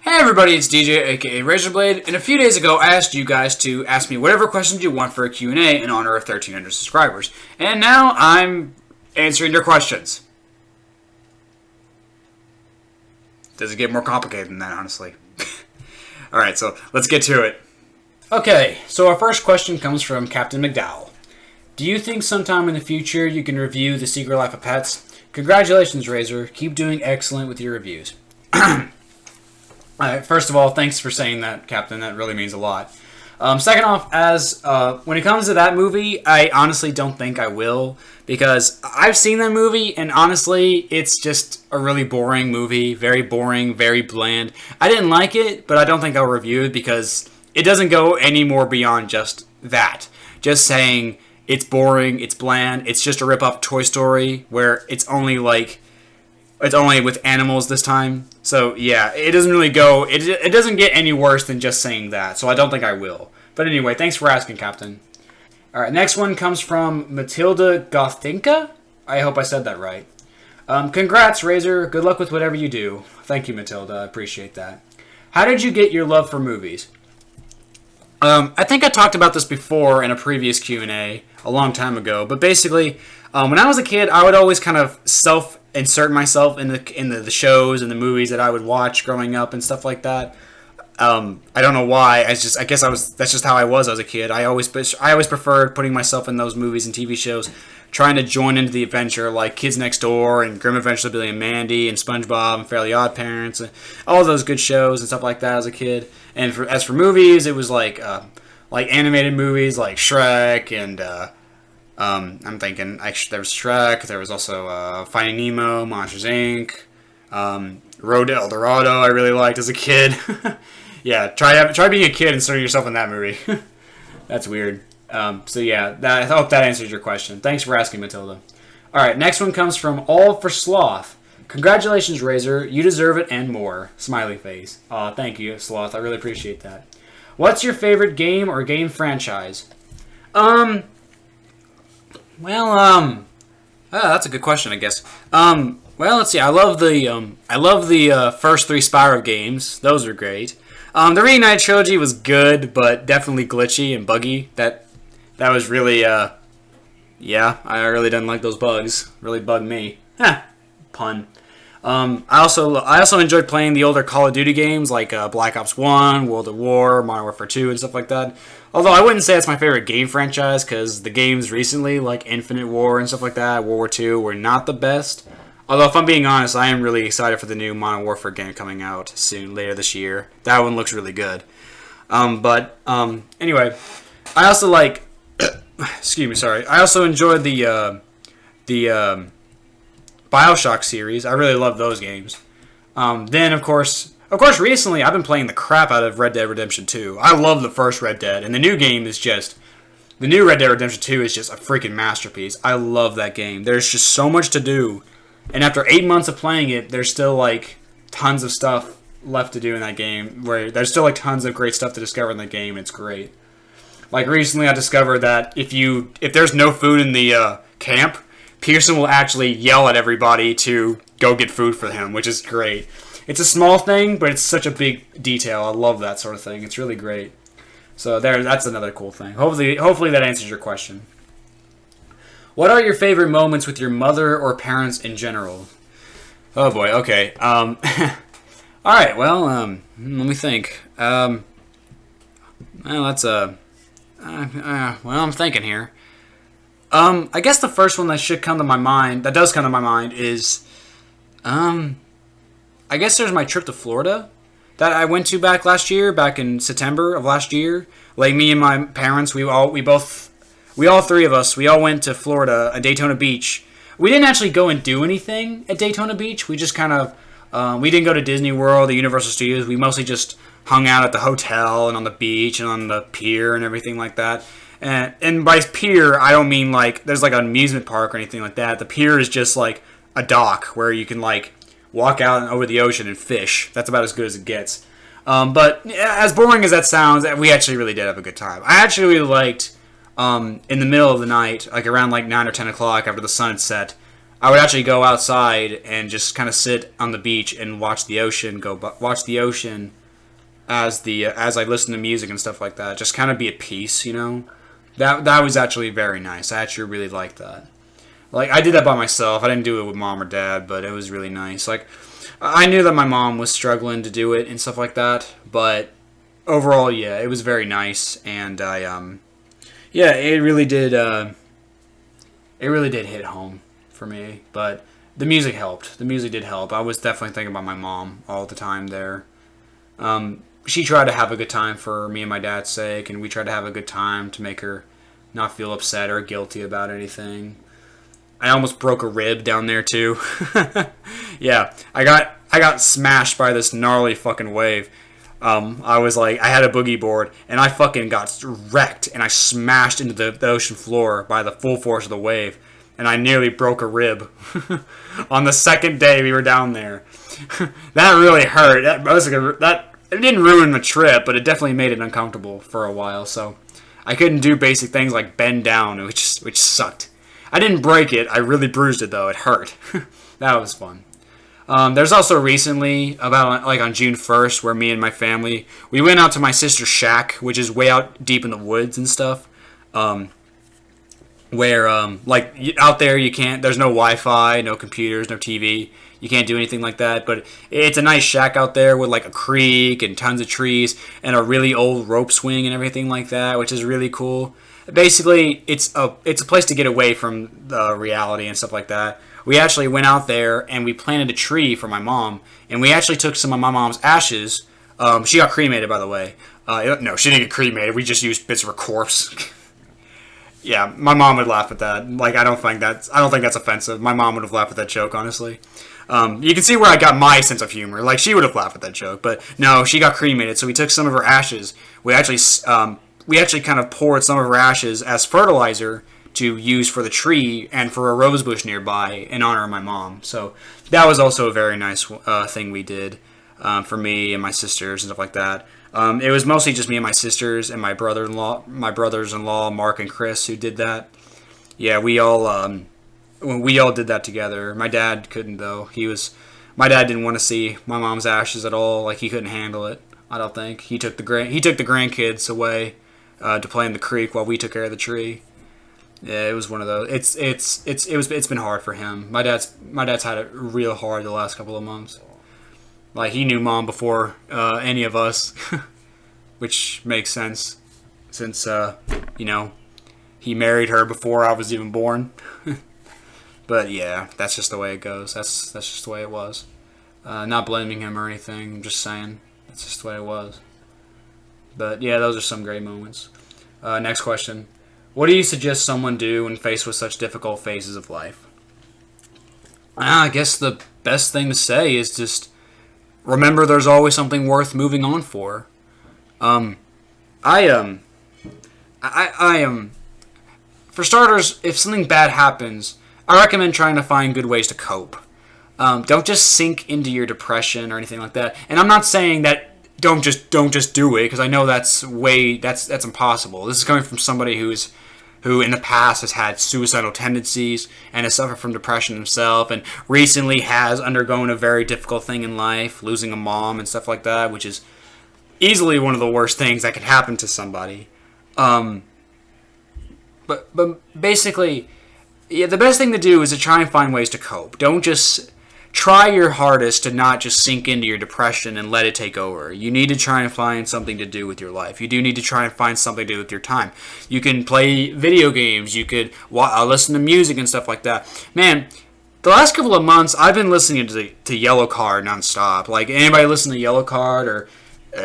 Hey everybody, it's DJ, aka RaisorBlade, and a few days ago I asked you guys to ask me whatever questions you want for a Q&A in honor of 1,300 subscribers. And now I'm answering your questions. Does it get more complicated than that, honestly? Alright, so let's get to it. Okay, so our first question comes from Captain McDowell. Do you think sometime in the future you can review The Secret Life of Pets? Congratulations, Razor. Keep doing excellent with your reviews. Alright, first of all, thanks for saying that, Captain. That really means a lot. Second off, when it comes to that movie, I honestly don't think I will, because I've seen that movie, and honestly, it's just a really boring movie. Very boring, very bland. I didn't like it, but I don't think I'll review it, because it doesn't go any more beyond just that. Just saying, it's boring, it's bland, it's just a rip-off of Toy Story, where it's only with animals this time. So, yeah, it doesn't really go... It doesn't get any worse than just saying that, so I don't think I will. But anyway, thanks for asking, Captain. Alright, next one comes from Matilda Gothinka? I hope I said that right. Congrats, Razor. Good luck with whatever you do. Thank you, Matilda. I appreciate that. How did you get your love for movies? I think I talked about this before in a previous Q&A a long time ago, but basically, when I was a kid, I would always kind of insert myself in the shows and the movies that I would watch growing up and stuff like that. I don't know why. That's just how I was as a kid. I always preferred putting myself in those movies and TV shows, trying to join into the adventure, like Kids Next Door and Grim Adventures of Billy and Mandy and SpongeBob and Fairly Odd Parents and all those good shows and stuff like that as a kid. And as for movies, it was like animated movies like Shrek and I'm thinking there was Shrek. There was also Finding Nemo, Monsters Inc., Road to El Dorado. I really liked as a kid. Yeah, try being a kid and inserting yourself in that movie. That's weird. So yeah, I hope that answers your question. Thanks for asking, Matilda. All right, next one comes from All for Sloth. Congratulations, Razor. You deserve it and more. Smiley face. Aw, thank you, Sloth. I really appreciate that. What's your favorite game or game franchise? That's a good question, I guess. Well, let's see. I love the first three Spyro games. Those are great. The Reunited trilogy was good, but definitely glitchy and buggy. That was really, yeah, I really didn't like those bugs. Really bugged me. Pun. I also enjoyed playing the older Call of Duty games like Black Ops 1, World at War, Modern Warfare 2, and stuff like that. Although I wouldn't say it's my favorite game franchise, because the games recently, like Infinite War and stuff like that, World War 2, were not the best. Although, if I'm being honest, I am really excited for the new Modern Warfare game coming out soon, later this year. That one looks really good. Anyway, I also like... excuse me, sorry. I also enjoyed the BioShock series. I really love those games. Then, of course, recently I've been playing the crap out of Red Dead Redemption 2. I love the first Red Dead, and the new Red Dead Redemption 2 is just a freaking masterpiece. I love that game. There's just so much to do, and after 8 months of playing it, there's still, like, tons of stuff left to do in that game, where there's still, like, tons of great stuff to discover in the game, and it's great. Like, recently I discovered that if there's no food in the camp, Pearson will actually yell at everybody to go get food for him, which is great. It's a small thing, but it's such a big detail. I love that sort of thing. It's really great. So that's another cool thing. Hopefully that answers your question. What are your favorite moments with your mother or parents in general? Oh boy, okay. Alright, well, let me think. Well, I'm thinking here. I guess the first one that does come to my mind is, I guess there's my trip to Florida that I went to back in September of last year. Like, me and my parents, we all three of us, we all went to Florida, Daytona Beach. We didn't actually go and do anything at Daytona Beach. We just kind of, we didn't go to Disney World, the Universal Studios. We mostly just hung out at the hotel and on the beach and on the pier and everything like that. And by pier, I don't mean like there's like an amusement park or anything like that. The pier is just like a dock where you can like walk out over the ocean and fish. That's about as good as it gets. But as boring as that sounds, we actually really did have a good time. I actually really liked in the middle of the night, like around like 9 or 10 o'clock after the sun had set, I would actually go outside and just kind of sit on the beach and watch the ocean watch the ocean as I listen to music and stuff like that. Just kind of be at peace, you know. That was actually very nice. I actually really liked that. Like, I did that by myself. I didn't do it with mom or dad, but it was really nice. Like, I knew that my mom was struggling to do it and stuff like that, but overall, yeah, it was very nice, and yeah, it really did hit home for me. But the music helped. The music did help. I was definitely thinking about my mom all the time there. She tried to have a good time for me and my dad's sake, and we tried to have a good time to make her not feel upset or guilty about anything. I almost broke a rib down there too. Yeah, I got smashed by this gnarly fucking wave. I was like, I had a boogie board, and I fucking got wrecked, and I smashed into the ocean floor by the full force of the wave, and I nearly broke a rib on the second day we were down there. That really hurt. That it didn't ruin the trip, but it definitely made it uncomfortable for a while. So I couldn't do basic things like bend down, which sucked. I didn't break it. I really bruised it though. It hurt. That was fun. There's also recently, about like on June 1st, where me and my family, we went out to my sister's shack, which is way out deep in the woods and stuff. Where like out there there's no Wi-Fi, no computers, no TV. You can't do anything like that. But it's a nice shack out there with like a creek and tons of trees and a really old rope swing and everything like that, which is really cool. Basically, it's a place to get away from the reality and stuff like that. We actually went out there and we planted a tree for my mom, and we actually took some of my mom's ashes. She got cremated, by the way. No, she didn't get cremated. We just used bits of her corpse. Yeah, my mom would laugh at that. Like, I don't think that's offensive. My mom would have laughed at that joke, honestly. You can see where I got my sense of humor. Like, she would have laughed at that joke, but no, she got cremated. So we took some of her ashes. We actually kind of poured some of her ashes as fertilizer to use for the tree and for a rose bush nearby in honor of my mom. So that was also a very nice thing we did for me and my sisters and stuff like that. It was mostly just me and my sisters and my brothers-in-law, Mark and Chris, who did that. Yeah, we all did that together. My dad couldn't though. My dad didn't want to see my mom's ashes at all. Like, he couldn't handle it. I don't think he took the grandkids away to play in the creek while we took care of the tree. Yeah, it was one of those. It's been hard for him. My dad's had it real hard the last couple of months. Like, he knew mom before any of us, which makes sense since he married her before I was even born. But yeah, that's just the way it goes. That's just the way it was. Not blaming him or anything. I'm just saying that's just the way it was. But yeah, those are some great moments. Next question. What do you suggest someone do when faced with such difficult phases of life? I guess the best thing to say is just remember there's always something worth moving on for. For starters, if something bad happens, I recommend trying to find good ways to cope. Don't just sink into your depression or anything like that. And I'm not saying that don't just do it, because I know that's impossible. This is coming from somebody who in the past has had suicidal tendencies and has suffered from depression himself, and recently has undergone a very difficult thing in life, losing a mom and stuff like that, which is easily one of the worst things that could happen to somebody. But basically, yeah, the best thing to do is to try and find ways to cope. Don't just try your hardest to not just sink into your depression and let it take over. You need to try and find something to do with your life. You do need to try and find something to do with your time. You can play video games. You could listen to music and stuff like that. Man, the last couple of months, I've been listening to Yellow Card nonstop. Like, anybody listen to Yellow Card or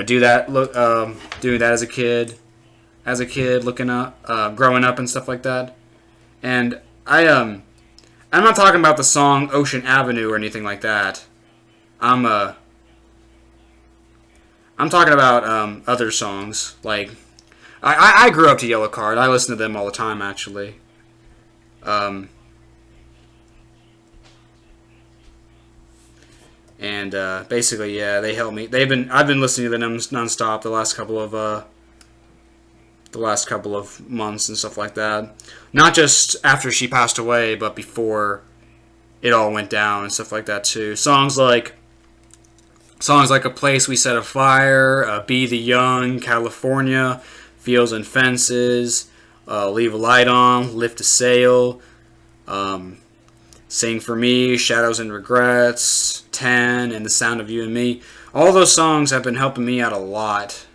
do that? Doing that as a kid, looking up, growing up and stuff like that. And I'm not talking about the song Ocean Avenue or anything like that. I'm talking about other songs. Like, I grew up to Yellow Card. I listen to them all the time, actually. And basically, yeah, they help me. I've been listening to them nonstop the last couple of months and stuff like that. Not just after she passed away, but before it all went down and stuff like that too. Songs like A Place We Set Afire, Be the Young, California, Fields and Fences, Leave a Light On, Lift a Sail, Sing for Me, Shadows and Regrets, 10, and The Sound of You and Me. All those songs have been helping me out a lot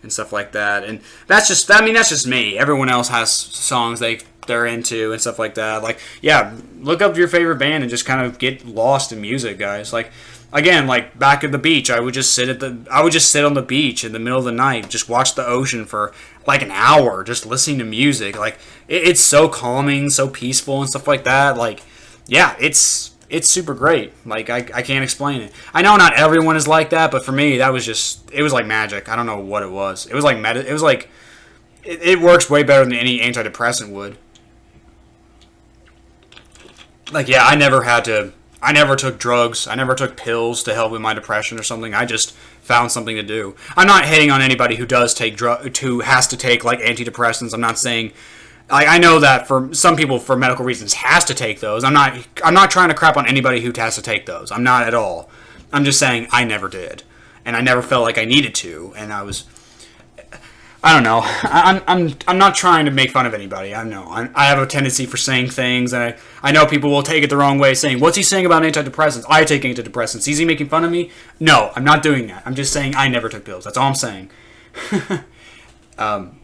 and stuff like that. And that's just me. Everyone else has songs they're into and stuff like that. Like, yeah, look up your favorite band and just kind of get lost in music, guys. Like, again, like back at the beach, I would just sit on the beach in the middle of the night, just watch the ocean for like an hour, just listening to music. Like, it's so calming, so peaceful and stuff like that. Like, yeah, it's super great. Like, I can't explain it. I know not everyone is like that, but for me, it was like magic. I don't know what it was. It was like it works way better than any antidepressant would. Like, yeah, I never took drugs. I never took pills to help with my depression or something. I just found something to do. I'm not hating on anybody who does take who has to take like antidepressants. I'm not saying, I know that for some people for medical reasons has to take those. I'm not trying to crap on anybody who has to take those. I'm not at all. I'm just saying I never did, and I never felt like I needed to, and I don't know. I'm not trying to make fun of anybody. I know I have a tendency for saying things, and I know people will take it the wrong way, saying, "What's he saying about antidepressants? I take antidepressants. Is he making fun of me?" No, I'm not doing that. I'm just saying I never took pills. That's all I'm saying.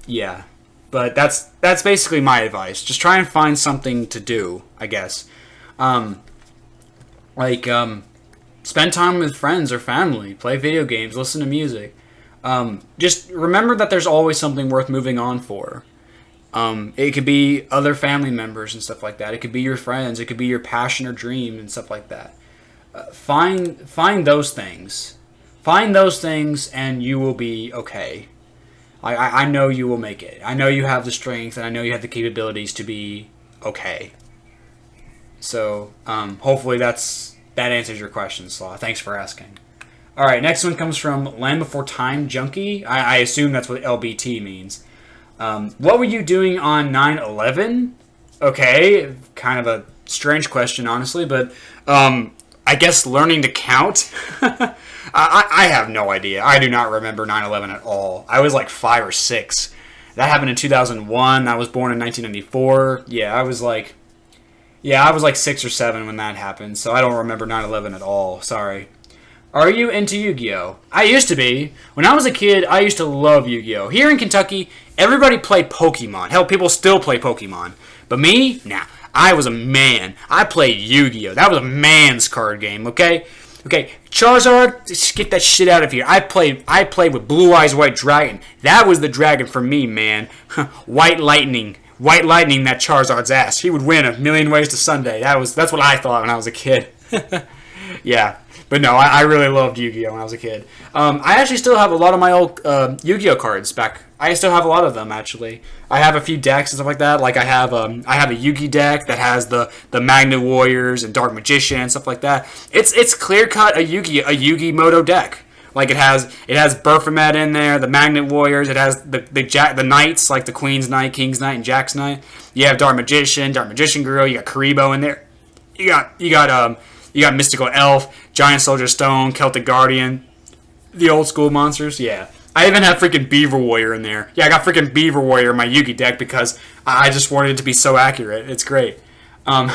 Yeah, but that's basically my advice. Just try and find something to do, I guess. Spend time with friends or family, play video games, listen to music. Just remember that there's always something worth moving on for. It could be other family members and stuff like that. It could be your friends. It could be your passion or dream and stuff like that. Find those things. Find those things and you will be okay. I know you will make it. I know you have the strength and I know you have the capabilities to be okay. So, hopefully that answers your question, Slaw. Thanks for asking. All right, next one comes from Land Before Time Junkie. I assume that's what LBT means. What were you doing on 9/11? Okay, kind of a strange question, honestly, but I guess learning to count. I have no idea. I do not remember 9/11 at all. I was like 5 or 6. That happened in 2001. I was born in 1994. I was like 6 or 7 when that happened, so I don't remember 9/11 at all. Sorry. Are you into Yu-Gi-Oh? I used to be. When I was a kid, I used to love Yu-Gi-Oh. Here in Kentucky, everybody played Pokemon. Hell, people still play Pokemon. But me? Nah. I was a man. I played Yu-Gi-Oh. That was a man's card game, okay? Okay, Charizard, just get that shit out of here. I played with Blue Eyes White Dragon. That was the dragon for me, man. White Lightning. White Lightning that Charizard's ass. He would win a million ways to Sunday. That's what I thought when I was a kid. Yeah. But no, I really loved Yu-Gi-Oh! When I was a kid. I actually still have a lot of my old Yu-Gi-Oh! Cards back. I still have a lot of them, actually. I have a few decks and stuff like that. Like I have a Yugi deck that has the Magnet Warriors and Dark Magician and stuff like that. It's clear cut a Yugi Moto deck. Like it has Baphomet in there, the Magnet Warriors. It has the Knights, like the Queen's Knight, King's Knight, and Jack's Knight. You have Dark Magician Girl. You got Karibo in there. You got Mystical Elf, Giant Soldier Stone, Celtic Guardian, the old school monsters. Yeah. I even have freaking Beaver Warrior in there. Yeah, I got freaking Beaver Warrior in my Yugi deck because I just wanted it to be so accurate. It's great. Not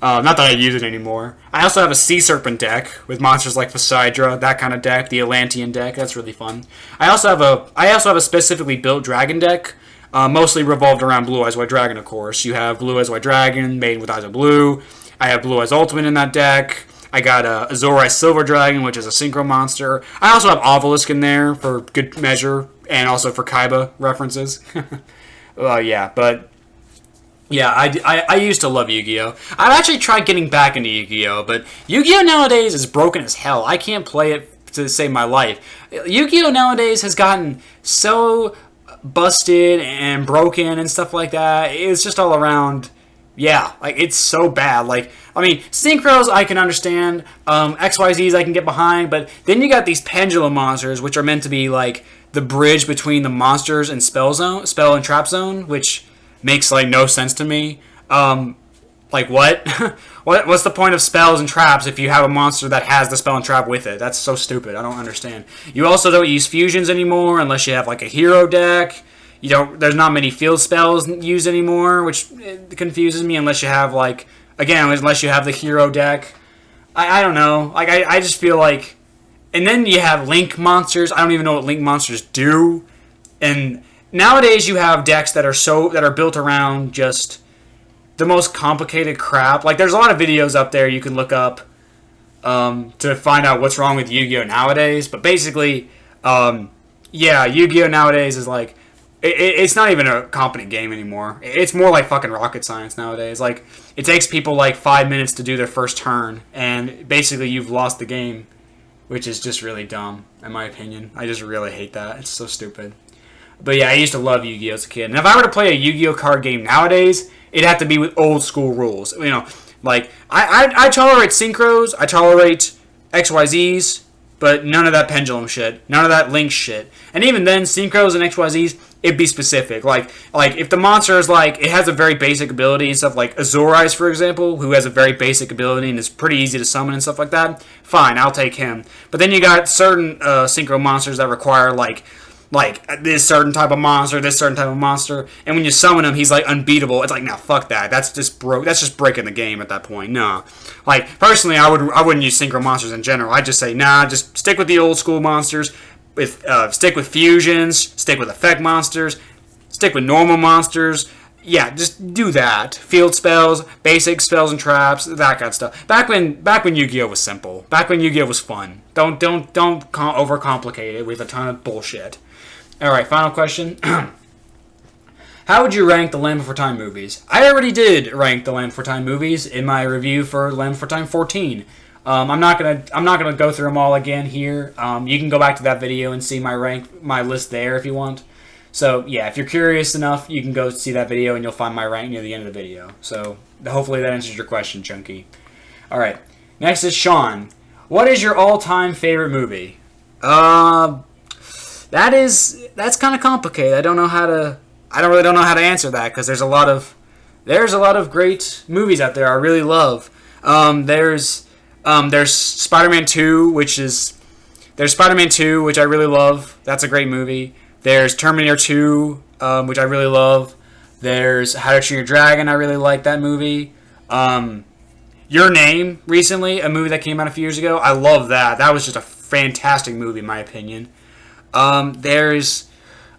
that I use it anymore. I also have a Sea Serpent deck with monsters like Phasidra, that kind of deck, the Atlantean deck. That's really fun. I also have a specifically built dragon deck, mostly revolved around Blue Eyes White Dragon, of course. You have Blue Eyes White Dragon, Maiden with Eyes of Blue. I have Blue Eyes Ultimate in that deck. I got a Azor Eyes Silver Dragon, which is a synchro monster. I also have Obelisk in there for good measure, and also for Kaiba references. I used to love Yu-Gi-Oh! I've actually tried getting back into Yu-Gi-Oh! But Yu-Gi-Oh! Nowadays is broken as hell. I can't play it to save my life. Yu-Gi-Oh! Nowadays has gotten so busted and broken and stuff like that. It's just all around... Yeah, like, it's so bad. Like, I mean, Synchros I can understand, XYZs I can get behind, but then you got these Pendulum monsters, which are meant to be, like, the bridge between the monsters and Spell and Trap Zone, which makes, like, no sense to me. Like, what? What's the point of spells and traps if you have a monster that has the spell and trap with it? That's so stupid. I don't understand. You also don't use fusions anymore unless you have like a hero deck. You don't. There's not many field spells used anymore, which confuses me. Unless you have like unless you have the hero deck. I don't know. Like I just feel like, and then you have link monsters. I don't even know what link monsters do. And nowadays you have decks that are built around just the most complicated crap. Like there's a lot of videos up there you can look up to find out what's wrong with Yu-Gi-Oh nowadays. But basically, Yu-Gi-Oh nowadays is like it's not even a competent game anymore. It's more like fucking rocket science nowadays. Like it takes people like 5 minutes to do their first turn, and basically you've lost the game, which is just really dumb in my opinion. I just really hate that. It's so stupid. But yeah, I used to love Yu-Gi-Oh as a kid. And if I were to play a Yu-Gi-Oh card game nowadays, it'd have to be with old school rules. You know, like I tolerate synchros, I tolerate XYZs, but none of that pendulum shit, none of that link shit. And even then, synchros and XYZs, it'd be specific. Like if the monster is like it has a very basic ability and stuff, like Azorize, for example, who has a very basic ability and is pretty easy to summon and stuff like that. Fine, I'll take him. But then you got certain synchro monsters that require like this certain type of monster, and when you summon him, he's like unbeatable. It's like, no, fuck that. That's just That's just breaking the game at that point. No, like personally, I wouldn't use synchro monsters in general. I'd just say, nah, just stick with the old school monsters. Stick with fusions, stick with effect monsters, stick with normal monsters. Yeah, just do that. Field spells, basic spells and traps, that kind of stuff. Back when Yu-Gi-Oh was simple. Back when Yu-Gi-Oh was fun. Don't overcomplicate it with a ton of bullshit. Alright, final question. How would you rank the Land Before Time movies? I already did rank the Land Before Time movies in my review for Land Before Time 14. I'm not gonna go through them all again here. You can go back to that video and see my list there if you want. So yeah, if you're curious enough, you can go see that video and you'll find my rank near the end of the video. So hopefully that answers your question, Chunky. Alright, next is Sean. What is your all-time favorite movie? That's kind of complicated. I don't really don't know how to answer that because there's a lot of great movies out there I really love. There's Spider-Man 2, which I really love. That's a great movie. There's Terminator 2, which I really love. There's How to Train Your Dragon. I really like that movie. Your Name, recently, a movie that came out a few years ago. I love that. That was just a fantastic movie, in my opinion. There's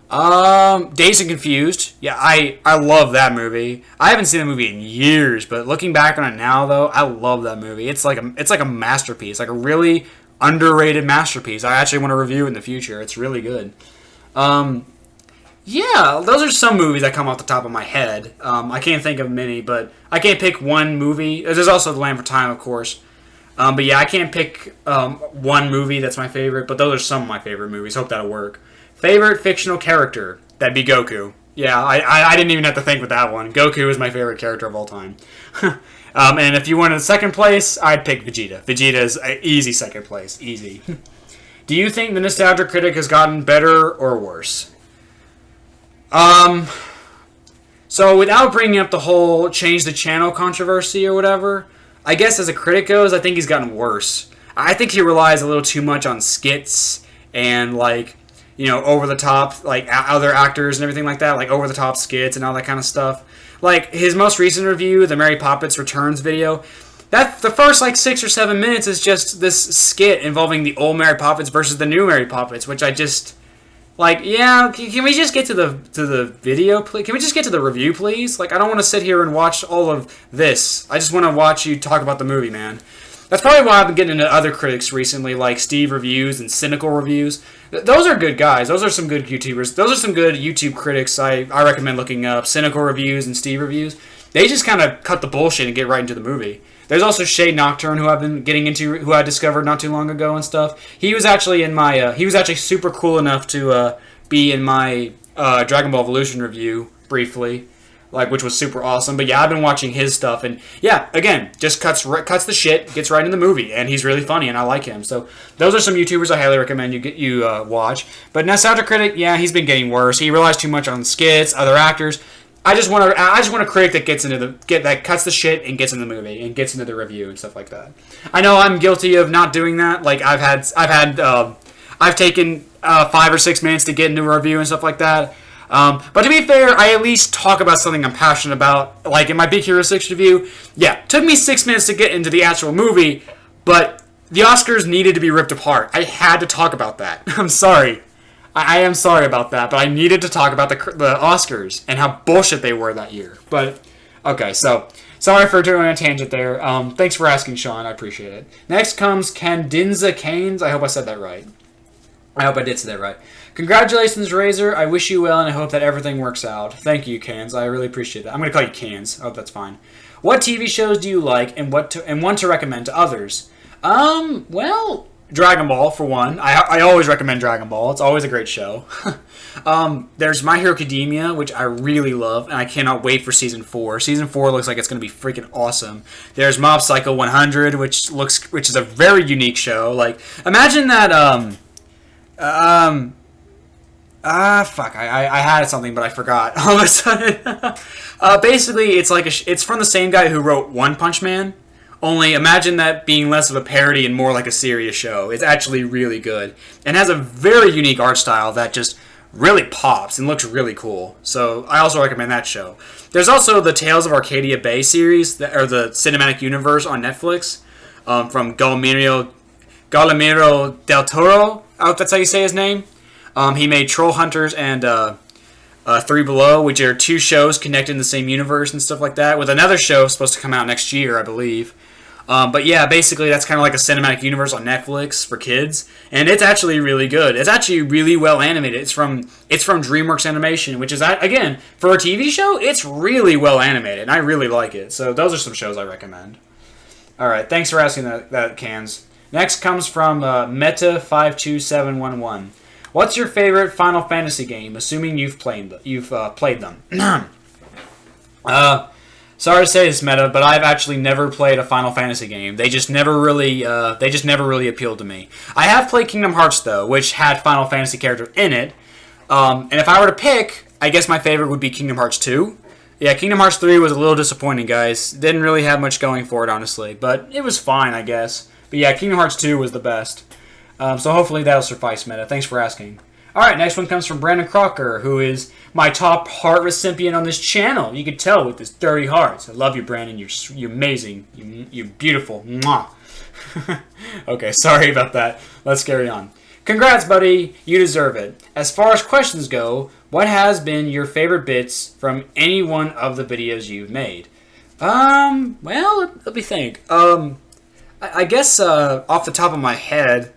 Dazed and Confused. Yeah, I love that movie. I haven't seen the movie in years, but looking back on it now, though, I love that movie. It's like a masterpiece, like a really underrated masterpiece. I actually want to review in the future. It's really good. Yeah, those are some movies that come off the top of my head. I can't think of many, but I can't pick one movie. There's also The Land for Time, of course. But yeah, I can't pick one movie that's my favorite, but those are some of my favorite movies. Hope that'll work. Favorite fictional character? That'd be Goku. Yeah, I didn't even have to think with that one. Goku is my favorite character of all time. And if you wanted second place, I'd pick Vegeta. Vegeta is an easy second place. Easy. Do you think the Nostalgia Critic has gotten better or worse? So without bringing up the whole change the channel controversy or whatever, I guess as a critic goes, I think he's gotten worse. I think he relies a little too much on skits and over the top, like other actors and everything like that, like over the top skits and all that kind of stuff. Like his most recent review, the Mary Poppins Returns video, that the first 6 or 7 minutes is just this skit involving the old Mary Poppins versus the new Mary Poppins, which I just can we just get to the video, please? Can we just get to the review, please? I don't want to sit here and watch all of this. I just want to watch you talk about the movie, man. That's probably why I've been getting into other critics recently, like Steve Reviews and Cynical Reviews. Those are good guys. Those are some good YouTubers. Those are some good YouTube critics I recommend looking up. Cynical Reviews and Steve Reviews. They just kind of cut the bullshit and get right into the movie. There's also Shade Nocturne, who I've been getting into, who I discovered not too long ago and stuff. He was actually he was actually super cool enough to be in my Dragon Ball Evolution review briefly, which was super awesome. But yeah, I've been watching his stuff, and yeah, again, just cuts the shit, gets right in the movie, and he's really funny, and I like him. So those are some YouTubers I highly recommend you watch. But Nostalgia Critic, yeah, he's been getting worse. He relies too much on skits, other actors. I just want a critic that that cuts the shit and gets in the movie and gets into the review and stuff like that. I know I'm guilty of not doing that. Like I've taken 5 or 6 minutes to get into a review and stuff like that. But to be fair, I at least talk about something I'm passionate about. Like in my Big Hero 6 review, yeah, it took me 6 minutes to get into the actual movie, but the Oscars needed to be ripped apart. I had to talk about that. I'm sorry. I am sorry about that, but I needed to talk about the Oscars and how bullshit they were that year. But, okay, so, sorry for doing a tangent there. Thanks for asking, Sean. I appreciate it. Next comes Candinza Canes. I hope I said that right. I hope I did say that right. Congratulations, Razor. I wish you well, and I hope that everything works out. Thank you, Cans. I really appreciate that. I'm going to call you Cans. I hope that's fine. What TV shows do you like and want to recommend to others? Well, Dragon Ball, for one. I always recommend Dragon Ball. It's always a great show. There's My Hero Academia, which I really love, and I cannot wait for Season 4. Season 4 looks like it's going to be freaking awesome. There's Mob Psycho 100, which is a very unique show. Like, imagine that, fuck, I had something, but I forgot all of a sudden. Basically, it's from the same guy who wrote One Punch Man. Only imagine that being less of a parody and more like a serious show. It's actually really good. And has a very unique art style that just really pops and looks really cool. So I also recommend that show. There's also the Tales of Arcadia Bay series, or the cinematic universe on Netflix, from Guillermo del Toro. I hope that's how you say his name. He made Troll Hunters and Three Below, which are 2 shows connected in the same universe and stuff like that, with another show supposed to come out next year, I believe. But yeah, basically that's kind of like a cinematic universe on Netflix for kids, and it's actually really good. It's actually really well animated. It's from DreamWorks Animation, which is, again, for a TV show, it's really well animated, and I really like it. So those are some shows I recommend. All right, thanks for asking that Cans. Next comes from Meta52711. What's your favorite Final Fantasy game, assuming you've played them? Sorry to say this, Meta, but I've actually never played a Final Fantasy game. They just never really appealed to me. I have played Kingdom Hearts though, which had Final Fantasy characters in it. And if I were to pick, I guess my favorite would be Kingdom Hearts 2. Yeah, Kingdom Hearts 3 was a little disappointing, guys. Didn't really have much going for it, honestly, but it was fine, I guess. But yeah, Kingdom Hearts 2 was the best. So hopefully that'll suffice, Meta. Thanks for asking. Alright, next one comes from Brandon Crocker, who is my top heart recipient on this channel. You can tell with his dirty hearts. I love you, Brandon. You're amazing. You're beautiful. Mwah. Okay, sorry about that. Let's carry on. Congrats, buddy. You deserve it. As far as questions go, what has been your favorite bits from any one of the videos you've made? Well, let me think. I guess off the top of my head,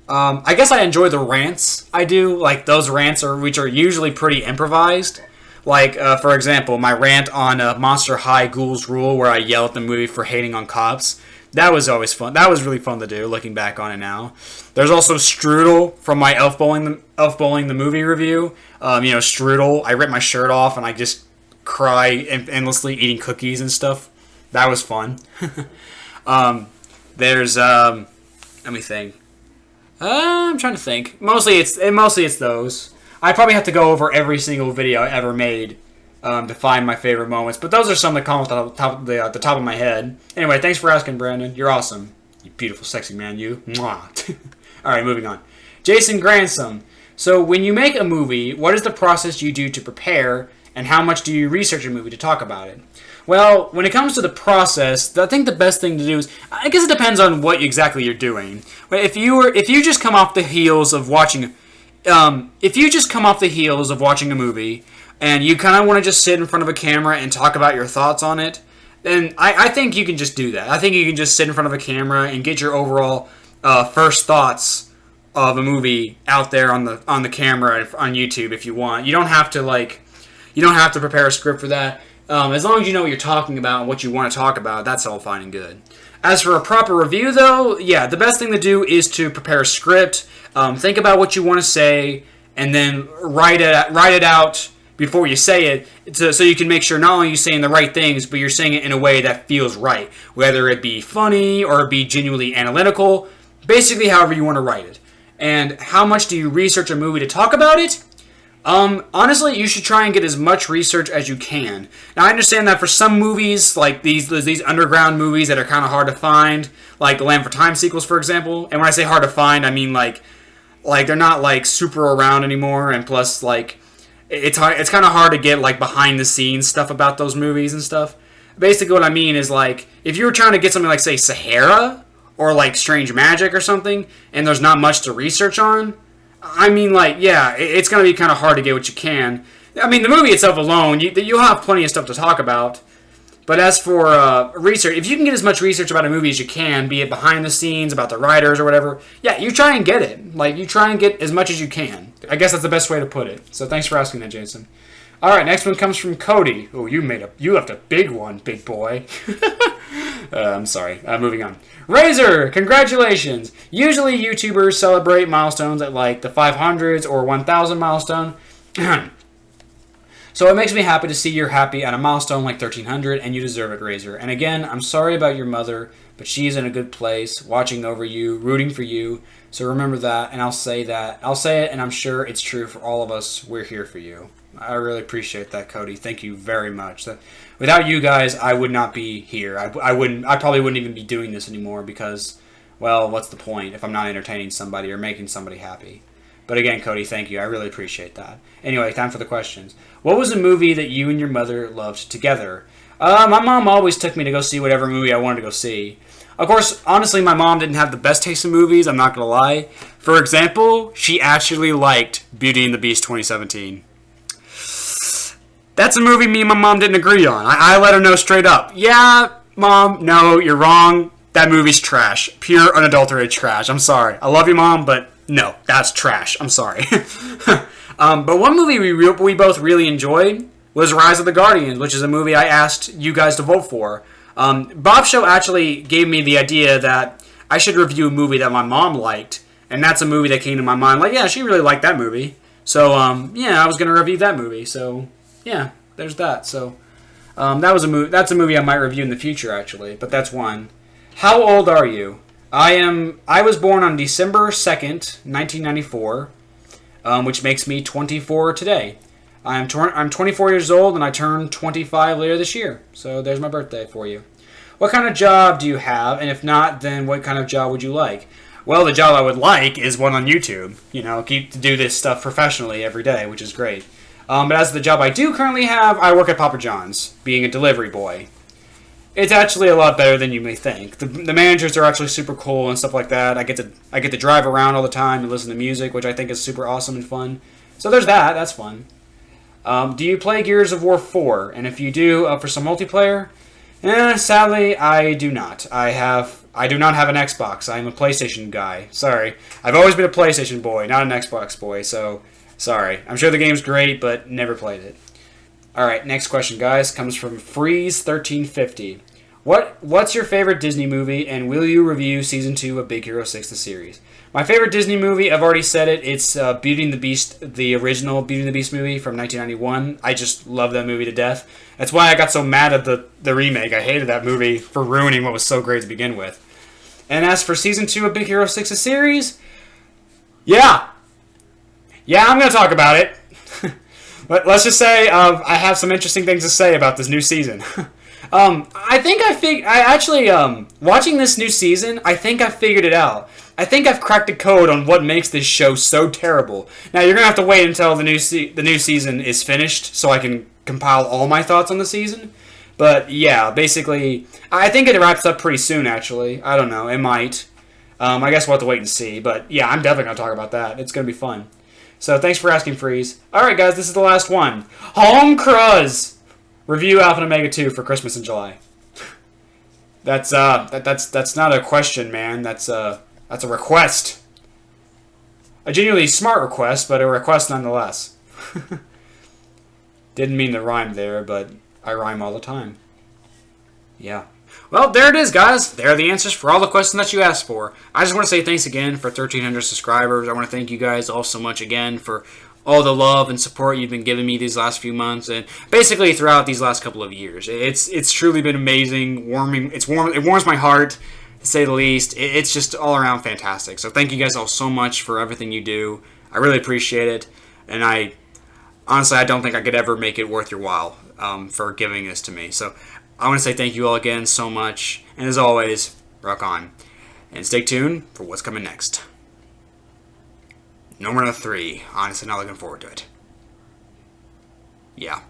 I guess I enjoy the rants. I do, like those rants which are usually pretty improvised. Like, for example, my rant on Monster High Ghouls Rule, where I yell at the movie for hating on cops. That was always fun. That was really fun to do, looking back on it now. There's also Strudel from my Elf Bowling the movie review. Strudel, I rip my shirt off and I just cry endlessly eating cookies and stuff. That was fun. There's, let me think. I'm trying to think. Mostly it's those. I probably have to go over every single video I ever made to find my favorite moments. But those are some that come off the top of my head. Anyway, thanks for asking, Brandon. You're awesome. You beautiful, sexy man, you. Mwah. All right, moving on. Jason Gransom. So when you make a movie, what is the process you do to prepare, and how much do you research a movie to talk about it? Well, when it comes to the process, I think the best thing to do is, I guess it depends on what exactly you're doing. If you just come off the heels of watching, a movie, and you kind of want to just sit in front of a camera and talk about your thoughts on it, then I think you can just do that. I think you can just sit in front of a camera and get your overall first thoughts of a movie out there on the camera on YouTube if you want. You don't have to prepare a script for that. As long as you know what you're talking about and what you want to talk about, that's all fine and good. As for a proper review, though, yeah, the best thing to do is to prepare a script, think about what you want to say, and then write it out before you say it, so you can make sure not only you're saying the right things, but you're saying it in a way that feels right, whether it be funny or it be genuinely analytical, basically however you want to write it. And how much do you research a movie to talk about it? Honestly, you should try and get as much research as you can. Now, I understand that for some movies, like these underground movies that are kind of hard to find, like the Land for Time sequels, for example. And when I say hard to find, I mean like they're not like super around anymore, and plus like it's kind of hard to get like behind the scenes stuff about those movies and stuff. Basically, what I mean is like if you were trying to get something like say Sahara or like Strange Magic or something, and there's not much to research on. I mean, like, yeah, it's going to be kind of hard to get what you can. I mean, the movie itself alone, you'll have plenty of stuff to talk about. But as for research, if you can get as much research about a movie as you can, be it behind the scenes, about the writers or whatever, yeah, you try and get it. Like, you try and get as much as you can. I guess that's the best way to put it. So thanks for asking that, Jason. All right, next one comes from Cody. Oh, you left a big one, big boy. I'm sorry. Moving on. Razor, congratulations. Usually YouTubers celebrate milestones at like the 500s or 1,000 milestone. So it makes me happy to see you're happy at a milestone like 1,300, and you deserve it, Razor. And again, I'm sorry about your mother, but she's in a good place, watching over you, rooting for you. So remember that, and I'll say it, and I'm sure it's true for all of us. We're here for you. I really appreciate that, Cody. Thank you very much. Without you guys, I would not be here. I probably wouldn't even be doing this anymore because, well, what's the point if I'm not entertaining somebody or making somebody happy? But again, Cody, thank you. I really appreciate that. Anyway, time for the questions. What was a movie that you and your mother loved together? My mom always took me to go see whatever movie I wanted to go see. Of course, honestly, my mom didn't have the best taste in movies, I'm not going to lie. For example, she actually liked Beauty and the Beast 2017. That's a movie me and my mom didn't agree on. I let her know straight up. Yeah, Mom, no, you're wrong. That movie's trash. Pure, unadulterated trash. I'm sorry. I love you, Mom, but no, that's trash. I'm sorry. But one movie we both really enjoyed was Rise of the Guardians, which is a movie I asked you guys to vote for. Bob's Show actually gave me the idea that I should review a movie that my mom liked, and that's a movie that came to my mind. Like, yeah, she really liked that movie. So, yeah, I was going to review that movie, so... yeah, there's that. So that's a movie I might review in the future, actually. But that's one. How old are you? I was born on December 2nd, 1994, which makes me 24 today. I'm 24 years old, and I turn 25 later this year. So there's my birthday for you. What kind of job do you have? And if not, then what kind of job would you like? Well, the job I would like is one on YouTube. You know, keep to do this stuff professionally every day, which is great. But as the job I do currently have, I work at Papa John's, being a delivery boy. It's actually a lot better than you may think. The managers are actually super cool and stuff like that. I get to drive around all the time and listen to music, which I think is super awesome and fun. So there's that. That's fun. Do you play Gears of War 4? And if you do, for some multiplayer? Sadly, I do not. I do not have an Xbox. I'm a PlayStation guy. Sorry. I've always been a PlayStation boy, not an Xbox boy, so... sorry. I'm sure the game's great, but never played it. Alright, next question, guys, comes from Freeze1350. What's your favorite Disney movie, and will you review Season 2 of Big Hero 6, the series? My favorite Disney movie, I've already said it, it's Beauty and the Beast, the original Beauty and the Beast movie from 1991. I just love that movie to death. That's why I got so mad at the remake. I hated that movie for ruining what was so great to begin with. And as for Season 2 of Big Hero 6, the series, yeah, I'm going to talk about it. But let's just say I have some interesting things to say about this new season. Watching this new season, I think I figured it out. I think I've cracked the code on what makes this show so terrible. Now, you're going to have to wait until the new season is finished so I can compile all my thoughts on the season. But, yeah, basically, I think it wraps up pretty soon, actually. I don't know. It might. I guess we'll have to wait and see. But, yeah, I'm definitely going to talk about that. It's going to be fun. So thanks for asking, Freeze. Alright, guys, this is the last one. Home Cruz! Review Alpha and Omega 2 for Christmas in July. That's not a question, man. That's a request. A genuinely smart request, but a request nonetheless. Didn't mean to rhyme there, but I rhyme all the time. Yeah. Well, there it is, guys. There are the answers for all the questions that you asked for. I just want to say thanks again for 1,300 subscribers. I want to thank you guys all so much again for all the love and support you've been giving me these last few months and basically throughout these last couple of years. It's truly been amazing. It warms my heart, to say the least. It's just all around fantastic. So thank you guys all so much for everything you do. I really appreciate it, and I honestly, I don't think I could ever make it worth your while for giving this to me. So I want to say thank you all again so much. And as always, rock on. And stay tuned for what's coming next. No more than 3. Honestly, not looking forward to it. Yeah.